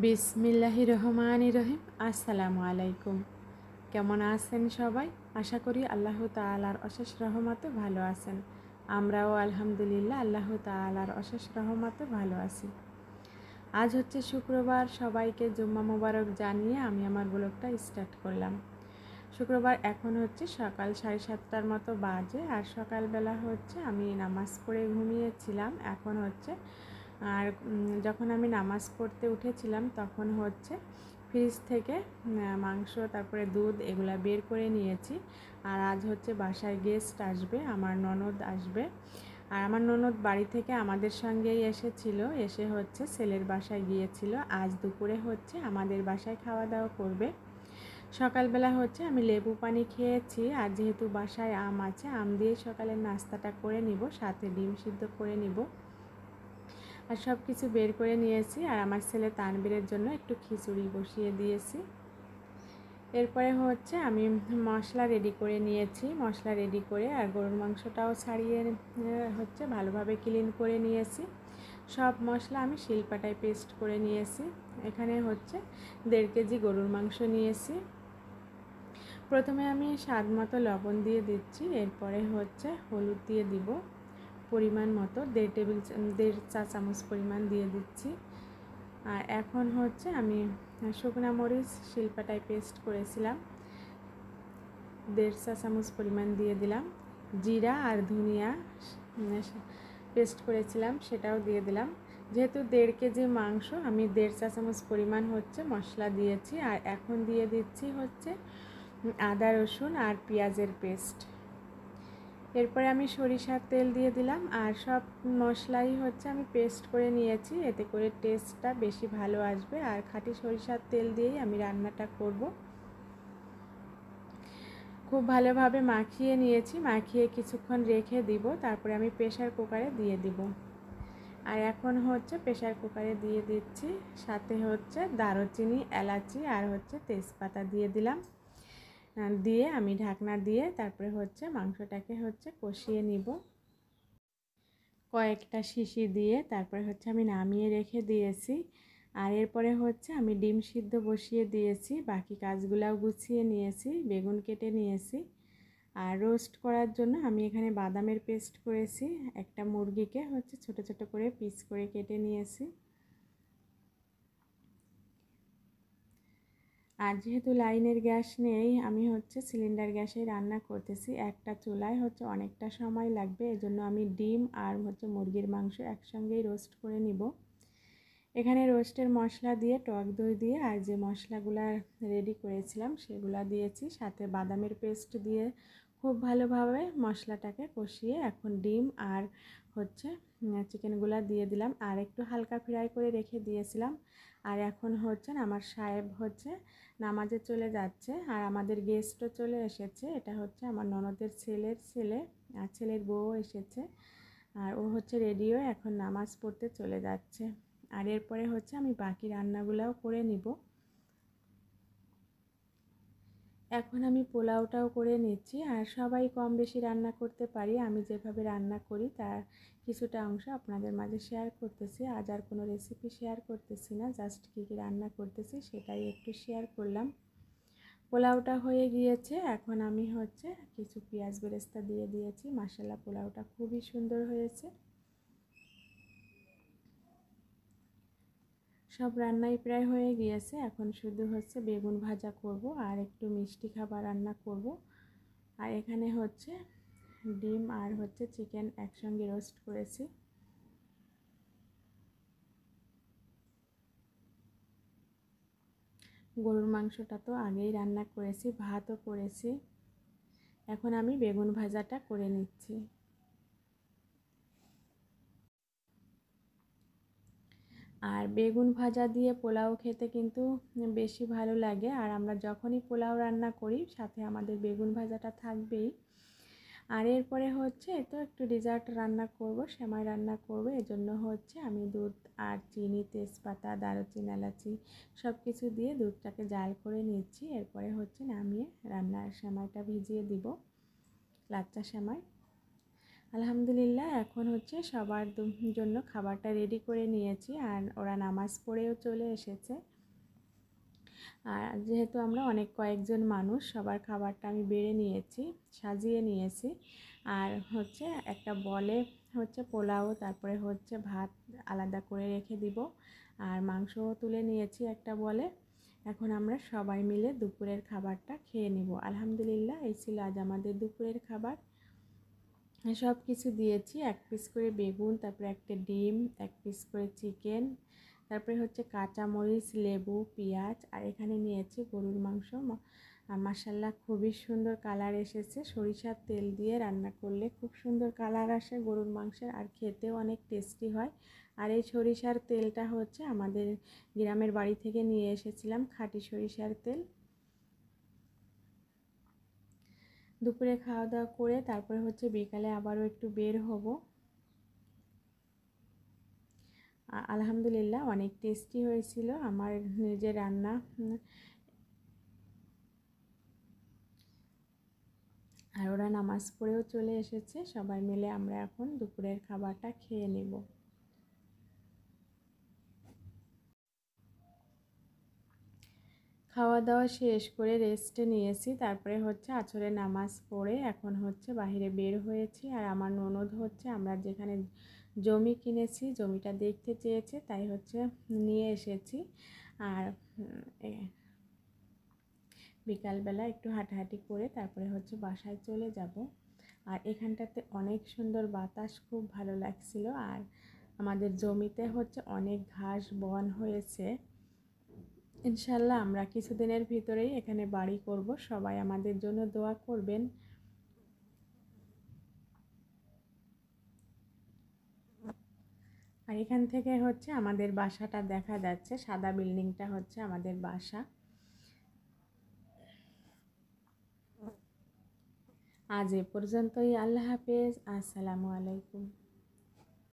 বিসমিল্লাহির রহমানির রহিম। আসসালামু আলাইকুম। কেমন আছেন সবাই? আশা করি আল্লাহ তাআলার অশেষ রহমতে ভালো আছেন। আমরাও আলহামদুলিল্লাহ আল্লাহ তাআলার অশেষ রহমতে ভালো আছি। আজ হচ্ছে শুক্রবার, সবাইকে জুম্মা মোবারক জানিয়ে আমি আমার ব্লগটা স্টার্ট করলাম। শুক্রবার এখন হচ্ছে সকাল 7:30টার মতো বাজে, আর সকালবেলা হচ্ছে আমি নামাজ পড়ে ঘুমিয়েছিলাম। এখন হচ্ছে আর যখন আমি নামাজ পড়তে উঠেছিলাম তখন হচ্ছে ফ্রিজ থেকে মাংস তারপরে দুধ এগুলা বের করে নিয়েছি। আর আজ হচ্ছে বাসায় গেস্ট আসবে, আমার ননদ আসবে। আর আমার ননদ বাড়ি থেকে আমাদের সঙ্গেই এসেছিল, এসে হচ্ছে ছেলের বাসায় গিয়েছিল। আজ দুপুরে হচ্ছে আমাদের বাসায় খাওয়া দাওয়া করবে। সকালবেলা হচ্ছে আমি লেবু পানি খেয়েছি, আর যেহেতু বাসায় আম আছে, আম দিয়ে সকালের নাস্তাটা করে নিব, সাথে ডিম সিদ্ধ করে নিব। আর সব কিছু বের করে নিয়েছি। আর আমার ছেলে তানবীরের জন্য একটু খিচুড়ি বসিয়ে দিয়েছি। এরপরে হচ্ছে আমি মশলা রেডি করে নিয়েছি। মশলা রেডি করে আর গরুর মাংসটাও ছাড়িয়ে হচ্ছে ভালোভাবে ক্লিন করে নিয়েছি। সব মশলা আমি শিলপাটায় পেস্ট করে নিয়েছি। এখানে হচ্ছে 1.5 কেজি গরুর মাংস নিয়েছি। প্রথমে আমি স্বাদ মতো লবণ দিয়ে দিচ্ছি, এরপরে হচ্ছে হলুদ দিয়ে দিব পরিমাণ মতো, 1.5 চা চামচ পরিমাণ দিয়ে দিচ্ছি। আর এখন হচ্ছে আমি শুকনো মরিচ শিলপাটায় পেস্ট করেছিলাম, 1.5 চা চামচ পরিমাণ দিয়ে দিলাম। জিরা আর ধনিয়া পেস্ট করেছিলাম, সেটাও দিয়ে দিলাম। যেহেতু 1.5 কেজি মাংস, আমি 1.5 চা চামচ পরিমাণ হচ্ছে মশলা দিয়েছি। আর এখন দিয়ে দিচ্ছি হচ্ছে আদা রসুন আর পেঁয়াজের পেস্ট। এরপরে আমি সরিষার তেল দিয়ে দিলাম। আর সব মশলাই হচ্ছে আমি পেস্ট করে নিয়েছি, এতে করে টেস্টটা বেশি ভালো আসবে। আর খাঁটি সরিষার তেল দিয়েই আমি রান্নাটা করব। খুব ভালোভাবে মাখিয়ে নিয়েছি, মাখিয়ে কিছুক্ষণ রেখে দিব, তারপরে আমি প্রেসার কুকারে দিয়ে দিব। আর এখন হচ্ছে প্রেসার কুকারে দিয়ে দিচ্ছি, সাথে হচ্ছে দারুচিনি, এলাচি আর হচ্ছে তেজপাতা দিয়ে দিলাম। দিয়ে আমি ঢাকনা দিয়ে তারপরে হচ্ছে মাংসটাকে হচ্ছে কষিয়ে নিব কয়েকটা সিটি দিয়ে। তারপরে হচ্ছে আমি নামিয়ে রেখে দিয়েছি। আর এরপরে হচ্ছে আমি ডিম সিদ্ধ বসিয়ে দিয়েছি, বাকি কাজগুলাও গুছিয়ে নিয়েছি, বেগুন কেটে নিয়েছি। আর রোস্ট করার জন্য আমি এখানে বাদামের পেস্ট করেছি। একটা মুরগিকে হচ্ছে ছোট ছোট করে পিস করে কেটে নিয়েছি। আর যেহেতু লাইনের গ্যাস নেই, আমি হচ্ছে সিলিন্ডার গ্যাসে রান্না করতেছি। একটা চুলায় হচ্ছে অনেকটা সময় লাগবে, এজন্য আমি ডিম আর হচ্ছে মুরগির মাংস একসঙ্গেই রোস্ট করে নিব। এখানে রোস্টের মশলা দিয়ে, টক দই দিয়ে আর যে মশলাগুলা রেডি করেছিলাম সেগুলা দিয়েছি, সাথে বাদামের পেস্ট দিয়ে খুব ভালোভাবে মশলাটাকে কষিয়ে এখন ডিম আর হচ্ছে চিকেনগুলা দিয়ে দিলাম। আর একটু হালকা ফ্রাই করে রেখে দিয়েছিলাম। আর এখন হচ্ছে আমার সাহেব হচ্ছে নামাজে চলে যাচ্ছে, আর আমাদের গেস্টও চলে এসেছে। এটা হচ্ছে আমার ননদের ছেলের ছেলে, আর ছেলের বউ এসেছে। আর ও হচ্ছে রেডিও এখন নামাজ পড়তে চলে যাচ্ছে। আর এরপরে হচ্ছে আমি বাকি রান্নাগুলোও করে নিব। এখন আমি পোলাওটাও করে নিচ্ছি। আর সবাই কম বেশি রান্না করতে পারি, আমি যেভাবে রান্না করি তার কিছুটা অংশ আপনাদের মাঝে শেয়ার করতেছি। আজ আর কোনো রেসিপি শেয়ার করতেছি না, জাস্ট কী কী রান্না করতেছি সেটাই একটু শেয়ার করলাম। পোলাওটা হয়ে গিয়েছে, এখন আমি হচ্ছে কিছু পেঁয়াজ বেরেস্তা দিয়ে দিয়েছি। মাশাআল্লাহ, পোলাওটা খুবই সুন্দর হয়েছে। সব রান্নাই প্রায় হয়ে গিয়েছে, এখন শুধু হচ্ছে বেগুন ভাজা করব আর একটু মিষ্টি খাবার রান্না করব। আর এখানে হচ্ছে ডিম আর হচ্ছে চিকেন একসঙ্গে রোস্ট করেছি। গরুর মাংসটা তো আগেই রান্না করেছি, ভাতও করেছি। এখন আমি বেগুন ভাজাটা করে নিচ্ছি। আর বেগুন ভাজা দিয়ে পোলাও খেতে কিন্তু বেশি ভালো লাগে। আর আমরা যখনই পোলাও রান্না করি সাথে আমাদের বেগুন ভাজাটা থাকবেই। আর এরপরে হচ্ছে তো একটু ডেজার্ট রান্না করব, সেমাই রান্না করব। এজন্য হচ্ছে আমি দুধ আর চিনি, তেজপাতা, দারুচিনি, এলাচি সব কিছু দিয়ে দুধটাকে জাল করে নিচ্ছি। এরপরে হচ্ছে নামিয়ে রান্নার সেমাইটা ভিজিয়ে দিব, লাচ্চা সেমাই। আলহামদুলিল্লাহ এখন হচ্ছে সবার জন্য খাবারটা রেডি করে নিয়েছি, আর ওরা নামাজ পড়েও চলে এসেছে। আর যেহেতু আমরা অনেক কয়েকজন মানুষ, সবার খাবারটা আমি বেড়ে নিয়েছি, সাজিয়ে নিয়েছি। আর হচ্ছে একটা বলে হচ্ছে পোলাও, তারপরে হচ্ছে ভাত আলাদা করে রেখে দিব, আর মাংসও তুলে নিয়েছি একটা বলে। এখন আমরা সবাই মিলে দুপুরের খাবারটা খেয়ে নিব। আলহামদুলিল্লাহ, এই ছিল আজ আমাদের দুপুরের খাবার। সব কিছু দিয়েছি, 1 পিস করে বেগুন, তারপরে একটা ডিম, 1 পিস করে চিকেন, তারপরে হচ্ছে কাঁচামরিচ, লেবু, পেঁয়াজ, আর এখানে নিয়েছি গরুর মাংস। মাশাল্লাহ খুবই সুন্দর কালার এসেছে। সরিষার তেল দিয়ে রান্না করলে খুব সুন্দর কালার আসে গরুর মাংসের, আর খেতেও অনেক টেস্টি হয়। আর এই সরিষার তেলটা হচ্ছে আমাদের গ্রামের বাড়ি থেকে নিয়ে এসেছিলাম, খাঁটি সরিষার তেল। দুপুরে খাওয়া দাওয়া করে তারপরে হচ্ছে বিকালে আবারও একটু বের হব। আলহামদুলিল্লাহ অনেক টেস্টি হয়েছিল আমার নিজের রান্না। আর ওরা নামাজ পড়েও চলে এসেছে, সবাই মিলে আমরা এখন দুপুরের খাবারটা খেয়ে নেব। খাওয়া দাওয়া শেষ করে রেস্টে নিয়েছি, তারপরে হচ্ছে আসরের নামাজ পড়ে এখন হচ্ছে বাইরে বের হয়েছি। আর আমার ননদ হচ্ছে আমরা যেখানে জমি কিনেছি, জমিটা দেখতে চেয়েছে, তাই হচ্ছে নিয়ে এসেছি। আর বিকালবেলা একটু হাঁটাহাঁটি করে তারপরে হচ্ছে বাসায় চলে যাব। আর এখানটাতে অনেক সুন্দর বাতাস, খুব ভালো লাগছিল। আর আমাদের জমিতে হচ্ছে অনেক ঘাস বন হয়েছে। ইনশাল্লাহ আমরা কিছুদিনের ভিতরেই এখানে বাড়ি করব, সবাই আমাদের জন্য দোয়া করবেন। আর এখান থেকে হচ্ছে আমাদের বাসাটা দেখা যাচ্ছে, সাদা বিল্ডিংটা হচ্ছে আমাদের বাসা। আজ এ পর্যন্তই। আল্লাহ হাফেজ। আসসালামু আলাইকুম।